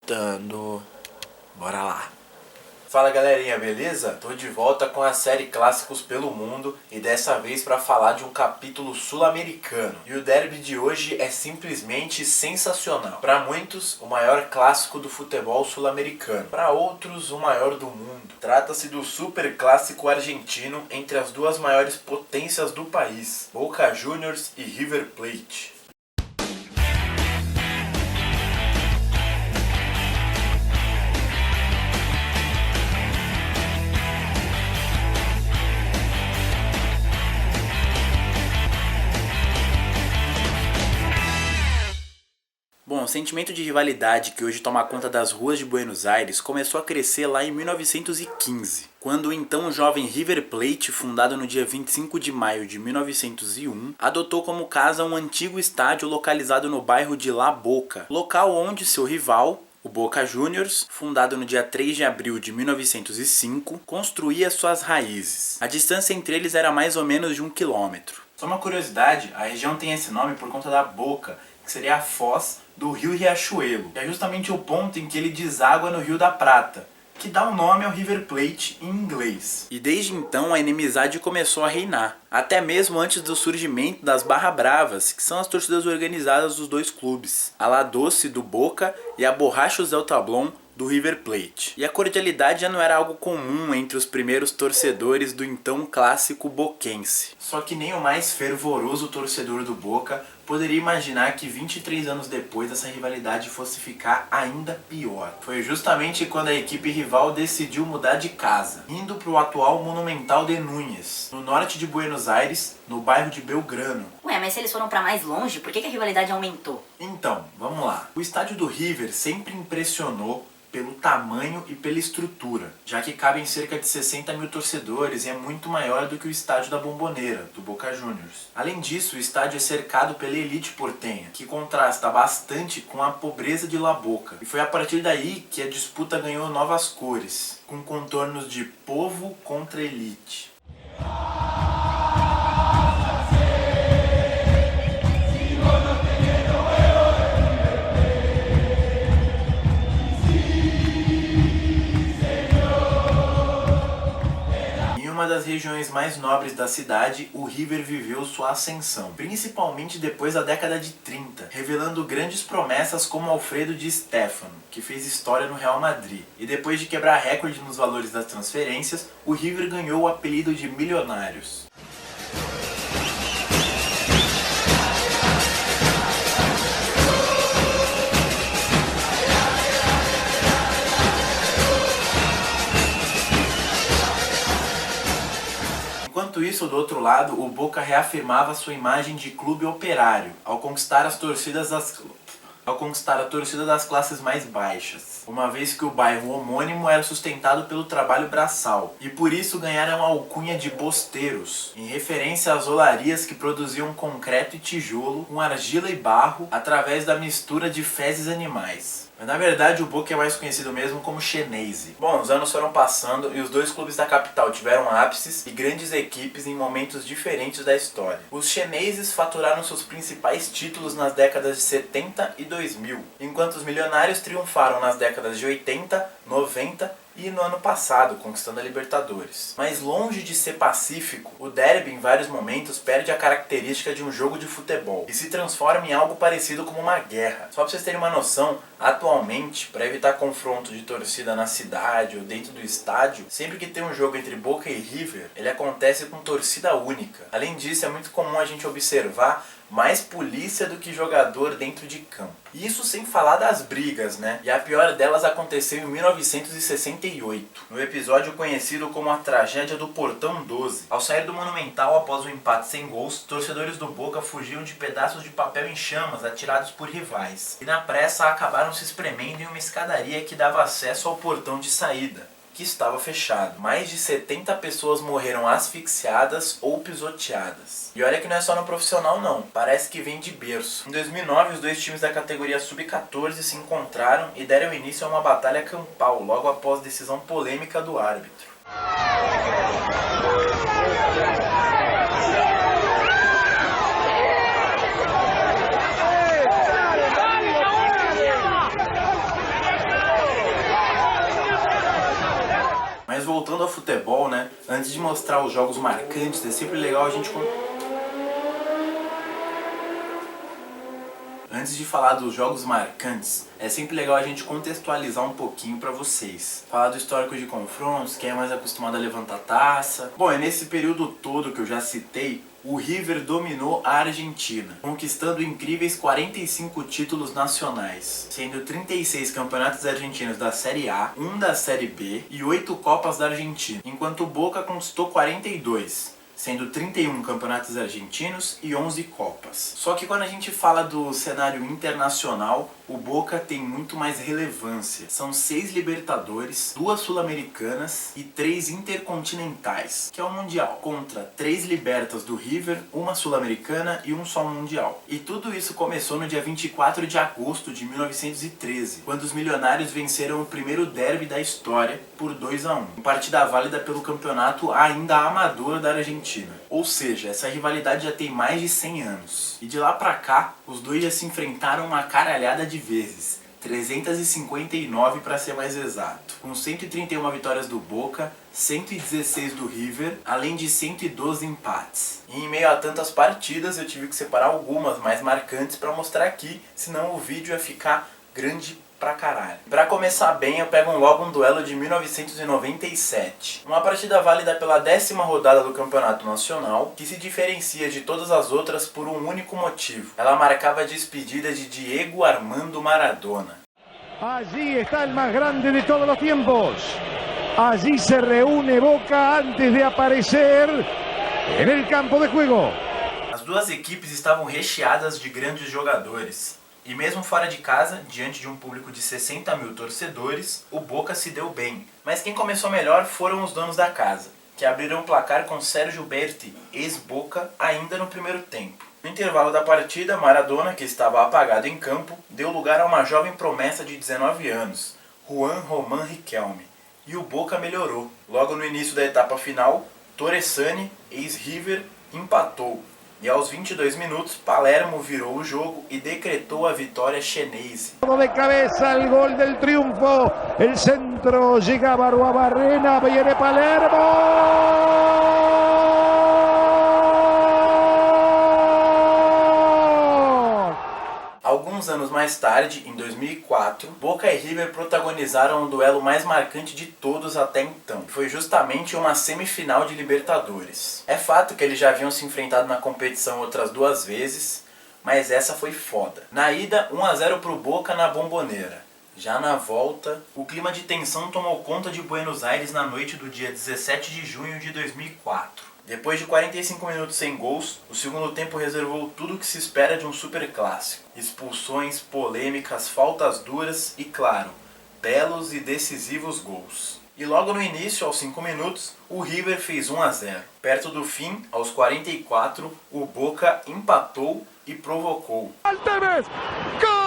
Gravando. Bora lá. Fala galerinha, beleza? Tô de volta com a série Clássicos pelo Mundo e dessa vez para falar de um capítulo sul-americano. E o derby de hoje é simplesmente sensacional. Para muitos, o maior clássico do futebol sul-americano. Para outros, o maior do mundo. Trata-se do super clássico argentino entre as duas maiores potências do país, Boca Juniors e River Plate. Bom, o sentimento de rivalidade que hoje toma conta das ruas de Buenos Aires começou a crescer lá em 1915, quando o então jovem River Plate, fundado no dia 25 de maio de 1901, adotou como casa um antigo estádio localizado no bairro de La Boca, local onde seu rival, o Boca Juniors, fundado no dia 3 de abril de 1905, construía suas raízes. A distância entre eles era mais ou menos de 1 quilômetro. Só uma curiosidade, a região tem esse nome por conta da boca, que seria a foz do rio Riachuelo, que é justamente o ponto em que ele deságua no Rio da Prata, que dá o nome ao River Plate em inglês. E desde então a inimizade começou a reinar, até mesmo antes do surgimento das Barra Bravas, que são as torcidas organizadas dos dois clubes, a La Doce do Boca e a Borrachos del Tablón do River Plate. E a cordialidade já não era algo comum entre os primeiros torcedores do então clássico boquense. Só que nem o mais fervoroso torcedor do Boca poderia imaginar que 23 anos depois essa rivalidade fosse ficar ainda pior. Foi justamente quando a equipe rival decidiu mudar de casa, indo para o atual Monumental de Núñez, no norte de Buenos Aires, no bairro de Belgrano. Ué, mas se eles foram para mais longe, por que a rivalidade aumentou? Então, vamos lá. O estádio do River sempre impressionou pelo tamanho e pela estrutura, já que cabem cerca de 60 mil torcedores e é muito maior do que o estádio da Bombonera, do Boca Juniors. Além disso, o estádio é cercado pela elite portenha, que contrasta bastante com a pobreza de La Boca. E foi a partir daí que a disputa ganhou novas cores, com contornos de povo contra elite. Em uma das regiões mais nobres da cidade, o River viveu sua ascensão, principalmente depois da década de 30, revelando grandes promessas como Alfredo Di Stéfano, que fez história no Real Madrid. E depois de quebrar recorde nos valores das transferências, o River ganhou o apelido de Milionários. Enquanto isso, do outro lado, o Boca reafirmava sua imagem de clube operário, ao conquistar a torcida das classes mais baixas, uma vez que o bairro homônimo era sustentado pelo trabalho braçal, e por isso ganharam a alcunha de bosteiros, em referência às olarias que produziam concreto e tijolo com argila e barro através da mistura de fezes animais. Mas na verdade o Boca é mais conhecido mesmo como Xeneize. Bom, os anos foram passando e os dois clubes da capital tiveram ápices e grandes equipes em momentos diferentes da história. Os Xeneizes faturaram seus principais títulos nas décadas de 70 e 2000, enquanto os Milionários triunfaram nas décadas de 80, 90 e no ano passado, conquistando a Libertadores. Mas longe de ser pacífico, o derby em vários momentos perde a característica de um jogo de futebol e se transforma em algo parecido como uma guerra. Só pra vocês terem uma noção, atualmente, para evitar confronto de torcida na cidade ou dentro do estádio, sempre que tem um jogo entre Boca e River, ele acontece com torcida única. Além disso, é muito comum a gente observar mais polícia do que jogador dentro de campo. E isso sem falar das brigas, né? E a pior delas aconteceu em 1968, no episódio conhecido como a Tragédia do Portão 12. Ao sair do Monumental após o empate sem gols, torcedores do Boca fugiam de pedaços de papel em chamas atirados por rivais. E na pressa acabaram se espremendo em uma escadaria que dava acesso ao portão de saída, que estava fechado. Mais de 70 pessoas morreram asfixiadas ou pisoteadas. E olha que não é só no profissional não, parece que vem de berço. Em 2009, os dois times da categoria Sub-14 se encontraram e deram início a uma batalha campal, logo após decisão polêmica do árbitro. Mas voltando ao futebol, né? Antes de mostrar os jogos marcantes, é sempre legal a gente... Antes de falar dos jogos marcantes, é sempre legal a gente contextualizar um pouquinho pra vocês. Falar do histórico de confrontos, quem é mais acostumado a levantar taça. Bom, é nesse período todo que eu já citei, o River dominou a Argentina, conquistando incríveis 45 títulos nacionais, sendo 36 campeonatos argentinos da Série A, 1 da Série B e 8 Copas da Argentina, enquanto o Boca conquistou 42. Sendo 31 campeonatos argentinos e 11 copas. Só que quando a gente fala do cenário internacional, o Boca tem muito mais relevância. São 6 Libertadores, 2 Sul-Americanas e 3 Intercontinentais, que é o Mundial, contra 3 Libertas do River, 1 Sul-Americana e 1 só Mundial. E tudo isso começou no dia 24 de agosto de 1913, quando os milionários venceram o primeiro derby da história por 2-1, em partida válida pelo campeonato ainda amador da Argentina. Ou seja, essa rivalidade já tem mais de 100 anos. E de lá pra cá, os dois já se enfrentaram uma caralhada de vezes. 359 para ser mais exato. Com 131 vitórias do Boca, 116 do River, além de 112 empates. E em meio a tantas partidas, eu tive que separar algumas mais marcantes para mostrar aqui, senão o vídeo ia ficar grande pra caralho. Pra começar bem, eu pego logo um duelo de 1997. Uma partida válida pela 10ª rodada do Campeonato Nacional, que se diferencia de todas as outras por um único motivo. Ela marcava a despedida de Diego Armando Maradona. Allí está el más grande de todos los tiempos. Allí se reúne Boca antes de aparecer en el campo de juego. As duas equipes estavam recheadas de grandes jogadores. E mesmo fora de casa, diante de um público de 60 mil torcedores, o Boca se deu bem. Mas quem começou melhor foram os donos da casa, que abriram o placar com Sérgio Berti, ex-Boca, ainda no primeiro tempo. No intervalo da partida, Maradona, que estava apagado em campo, deu lugar a uma jovem promessa de 19 anos, Juan Román Riquelme. E o Boca melhorou. Logo no início da etapa final, Torresani, ex-River, empatou. E aos 22 minutos, Palermo virou o jogo e decretou a vitória chenense. De cabeça, o gol del triunfo. El centro llegaba a Barrena, viene Palermo. Alguns anos mais tarde, em 2004, Boca e River protagonizaram o duelo mais marcante de todos até então. Foi justamente uma semifinal de Libertadores. É fato que eles já haviam se enfrentado na competição outras 2 vezes, mas essa foi foda. Na ida, 1-0 pro Boca na Bombonera. Já na volta, o clima de tensão tomou conta de Buenos Aires na noite do dia 17 de junho de 2004. Depois de 45 minutos sem gols, o segundo tempo reservou tudo o que se espera de um superclássico. Expulsões, polêmicas, faltas duras e, claro, belos e decisivos gols. E logo no início, aos 5 minutos, o River fez 1-0. Perto do fim, aos 44, o Boca empatou e provocou. Alteves! Gol!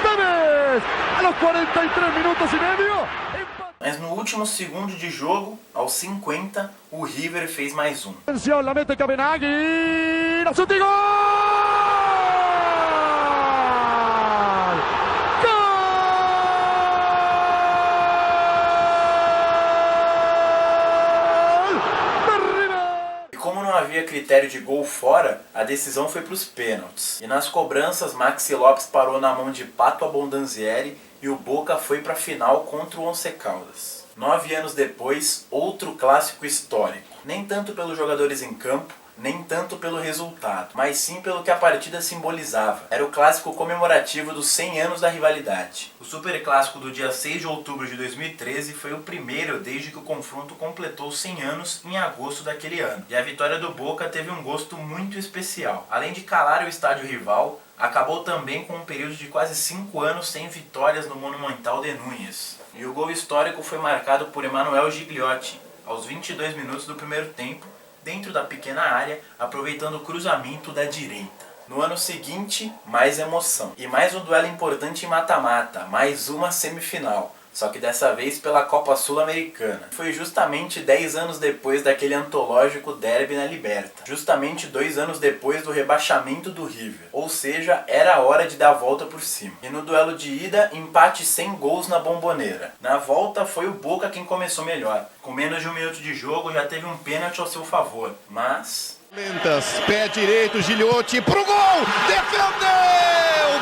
Tevez, a los 43 minutos y medio. Mas no último segundo de jogo, aos 50, o River fez mais um. La mete Cabenagui, la chute, gol! Havia critério de gol fora, a decisão foi para os pênaltis. E nas cobranças, Maxi Lopes parou na mão de Pato Abondanzieri e o Boca foi para a final contra o Once Caldas. 9 anos depois, outro clássico histórico. Nem tanto pelos jogadores em campo, nem tanto pelo resultado, mas sim pelo que a partida simbolizava. Era o clássico comemorativo dos 100 anos da rivalidade. O superclássico do dia 6 de outubro de 2013 foi o primeiro desde que o confronto completou 100 anos em agosto daquele ano. E a vitória do Boca teve um gosto muito especial. Além de calar o estádio rival, acabou também com um período de quase 5 anos sem vitórias no Monumental de Núñez. E o gol histórico foi marcado por Emanuel Gigliotti, aos 22 minutos do primeiro tempo, dentro da pequena área, aproveitando o cruzamento da direita. No ano seguinte, mais emoção. E mais um duelo importante em mata-mata, mais uma semifinal. só que dessa vez pela Copa Sul-Americana. Foi justamente 10 anos depois daquele antológico derby na Liberta, justamente 2 anos depois do rebaixamento do River, ou seja, era a hora de dar a volta por cima. E no duelo de ida, empate sem gols na Bomboneira. Na volta foi o Boca quem começou melhor, com menos de 1 minuto de jogo já teve um pênalti ao seu favor, mas... Lentas, pé direito, Gilhote pro gol, defendeu,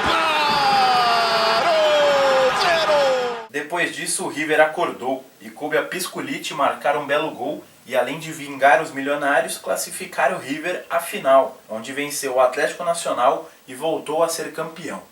parou, zero! Depois disso o River acordou e coube a Pisculite marcar um belo gol e além de vingar os milionários, classificar o River à final, onde venceu o Atlético Nacional e voltou a ser campeão.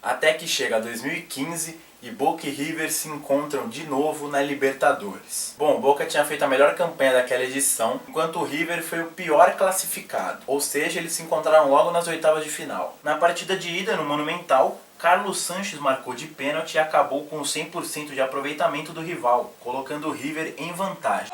Até que chega 2015 e Boca e River se encontram de novo na Libertadores. Bom, o Boca tinha feito a melhor campanha daquela edição, enquanto o River foi o pior classificado, ou seja, eles se encontraram logo nas oitavas de final. Na partida de ida, no Monumental, Carlos Sanches marcou de pênalti e acabou com 100% de aproveitamento do rival, colocando o River em vantagem.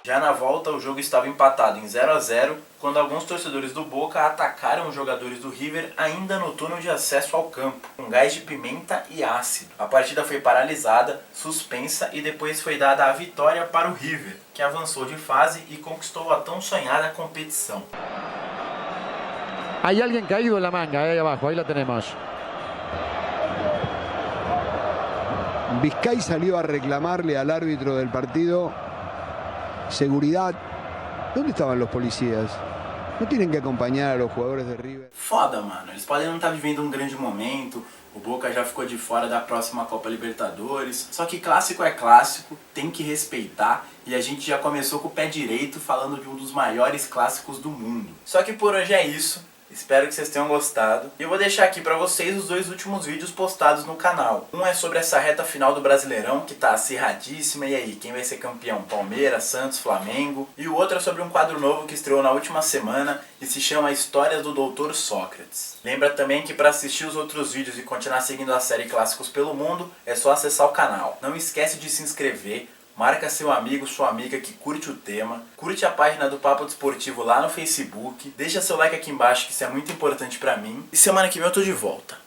Já na volta, o jogo estava empatado em 0 a 0 quando alguns torcedores do Boca atacaram os jogadores do River ainda no túnel de acesso ao campo, com gás de pimenta e ácido. A partida foi paralisada, suspensa e depois foi dada a vitória para o River, que avançou de fase e conquistou a tão sonhada competição. Hay alguien caído en la manga, ahí abajo, ahí la tenemos. Vizcay salió a reclamarle al árbitro del partido seguridad. ¿Dónde estaban los policías? ¿No tienen que acompañar a los jugadores de River? Foda, mano. Eles podem não estar vivendo um grande momento, o Boca já ficou de fora da próxima Copa Libertadores, só que clássico é clássico, tem que respeitar, e a gente já começou com o pé direito falando de um dos maiores clássicos do mundo. Só que por hoje é isso. Espero que vocês tenham gostado. E eu vou deixar aqui pra vocês os 2 últimos vídeos postados no canal. Um é sobre essa reta final do Brasileirão, que tá acirradíssima. E aí, quem vai ser campeão? Palmeiras, Santos, Flamengo. E o outro é sobre um quadro novo que estreou na última semana e se chama Histórias do Doutor Sócrates. Lembra também que para assistir os outros vídeos e continuar seguindo a série Clássicos pelo Mundo, é só acessar o canal. Não esquece de se inscrever. Marca seu amigo, sua amiga que curte o tema, curte a página do Papo Desportivo lá no Facebook, deixa seu like aqui embaixo que isso é muito importante pra mim, e semana que vem eu tô de volta.